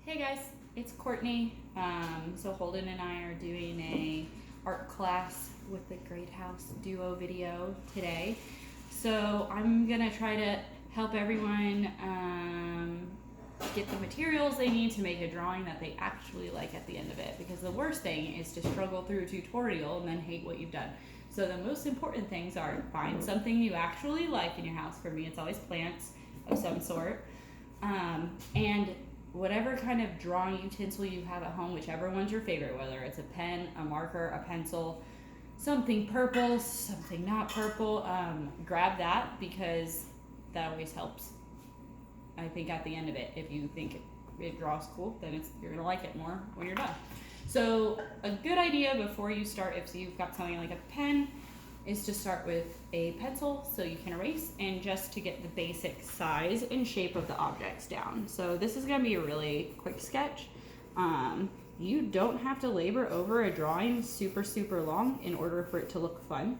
Hey guys, it's Courtney. So Holden and I are doing a art class with the Greathouse duo video today. So I'm gonna try to help everyone get the materials they need to make a drawing that they actually like at the end of it. Because the worst thing is to struggle through a tutorial and then hate what you've done. So the most important things are find something you actually like in your house. For me, it's always plants of some sort. And whatever kind of drawing utensil you have at home, whichever one's your favorite, whether it's a pen, a marker, a pencil, something purple, something not purple, grab that because that always helps. I think at the end of it, if you think it draws cool, then you're gonna like it more when you're done. So a good idea before you start, if you've got something like a pen, is to start with a pencil so you can erase and just to get the basic size and shape of the objects down. So this is gonna be a really quick sketch. You don't have to labor over a drawing super long in order for it to look fun.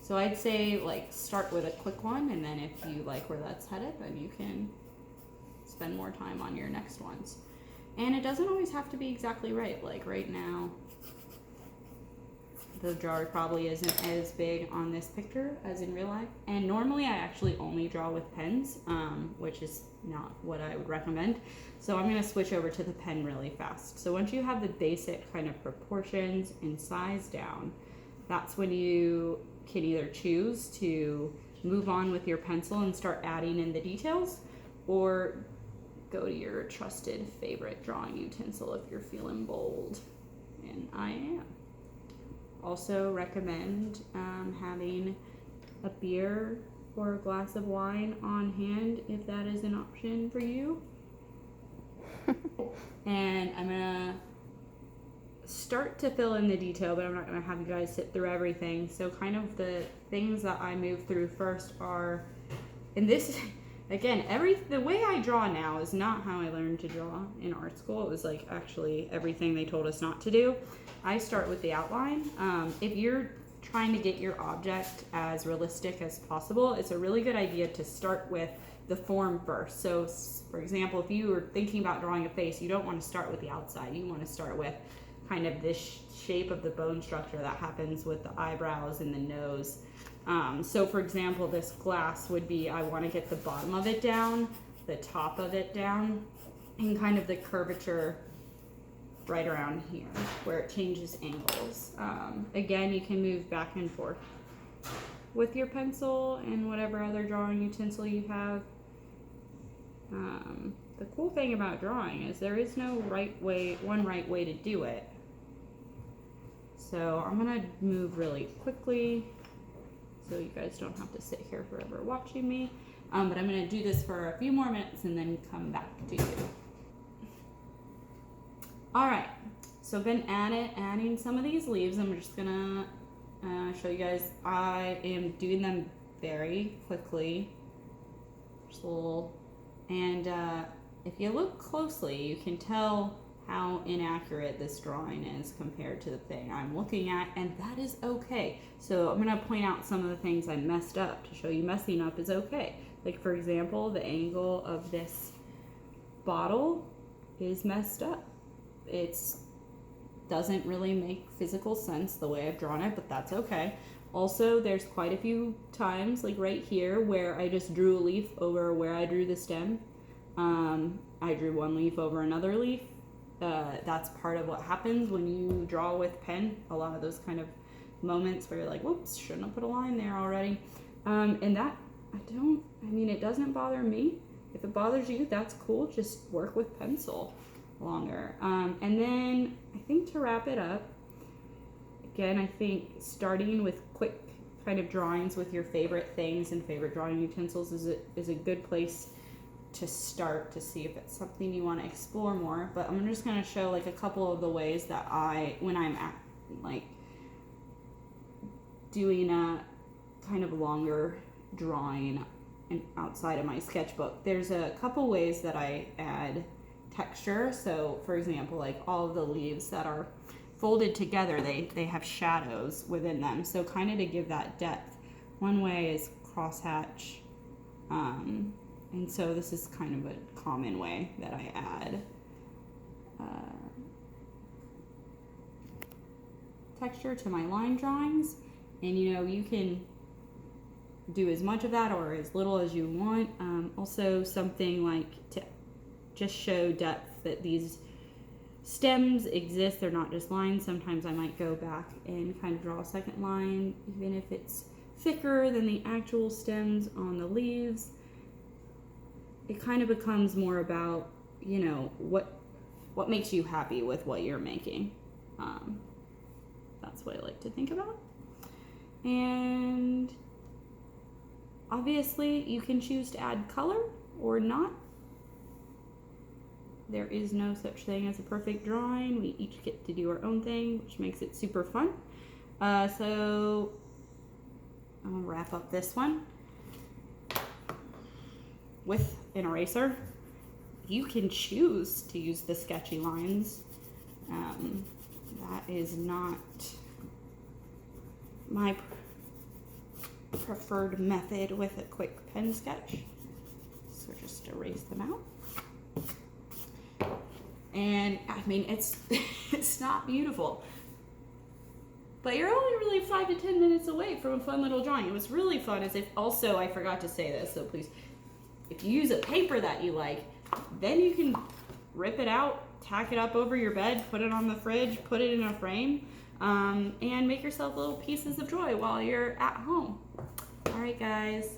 So I'd say like start with a quick one, and then if you like where that's headed, then you can spend more time on your next ones. And it doesn't always have to be exactly right. Like right now, the jar probably isn't as big on this picture as in real life. And normally I actually only draw with pens, which is not what I would recommend. So I'm gonna switch over to the pen really fast. So once you have the basic kind of proportions and size down, that's when you can either choose to move on with your pencil and start adding in the details, or go to your trusted favorite drawing utensil if you're feeling bold, and I am. Also recommend having a beer or a glass of wine on hand if that is an option for you. And I'm gonna start to fill in the detail, but I'm not gonna have you guys sit through everything. So kind of the things that I move through first are, and this, again, the way I draw now is not how I learned to draw in art school. It was like actually everything they told us not to do. I start with the outline. If you're trying to get your object as realistic as possible, it's a really good idea to start with the form first. So for example, if you were thinking about drawing a face, you don't want to start with the outside. You want to start with kind of this shape of the bone structure that happens with the eyebrows and the nose. So for example, this glass would be, I want to get the bottom of it down, the top of it down, and kind of the curvature right around here where it changes angles. Again, you can move back and forth with your pencil and whatever other drawing utensil you have. The cool thing about drawing is there is no one right way to do it. So I'm gonna move really quickly so you guys don't have to sit here forever watching me. But I'm gonna do this for a few more minutes and then come back to you. All right, so I've been adding some of these leaves. I'm just gonna show you guys. I am doing them very quickly, just a little, and if you look closely, you can tell how inaccurate this drawing is compared to the thing I'm looking at, and that is okay. So I'm gonna point out some of the things I messed up to show you messing up is okay. Like for example, the angle of this bottle is messed up. It doesn't really make physical sense the way I've drawn it, but that's okay. Also, there's quite a few times, like right here, where I just drew a leaf over where I drew the stem. I drew one leaf over another leaf. That's part of what happens when you draw with pen. A lot of those kind of moments where you're like, whoops, shouldn't have put a line there already. And that, it doesn't bother me. If it bothers you, that's cool. Just work with pencil longer. And then I think to wrap it up, again, I think starting with quick kind of drawings with your favorite things and favorite drawing utensils is a good place to start to see if it's something you want to explore more. But I'm just going to show like a couple of the ways that when I'm at like doing a kind of longer drawing and outside of my sketchbook, there's a couple ways that I add texture. So for example, like all of the leaves that are folded together, they have shadows within them. So kind of to give that depth, one way is crosshatch and And so this is kind of a common way that I add texture to my line drawings. And you know, you can do as much of that or as little as you want. Also something like to just show depth that these stems exist, they're not just lines. Sometimes I might go back and kind of draw a second line, even if it's thicker than the actual stems on the leaves. It kind of becomes more about, you know, what makes you happy with what you're making. That's what I like to think about. And obviously you can choose to add color or not. There is no such thing as a perfect drawing. We each get to do our own thing, which makes it super fun. So I'll wrap up this one with an eraser. You can choose to use the sketchy lines. That is not my preferred method with a quick pen sketch. So just erase them out. And I mean, it's it's not beautiful, but you're only really 5 to 10 minutes away from a fun little drawing. It was really fun. As if also, I forgot to say this, so please, if you use a paper that you like, then you can rip it out, tack it up over your bed, put it on the fridge, put it in a frame, and make yourself little pieces of joy while you're at home. All right, guys.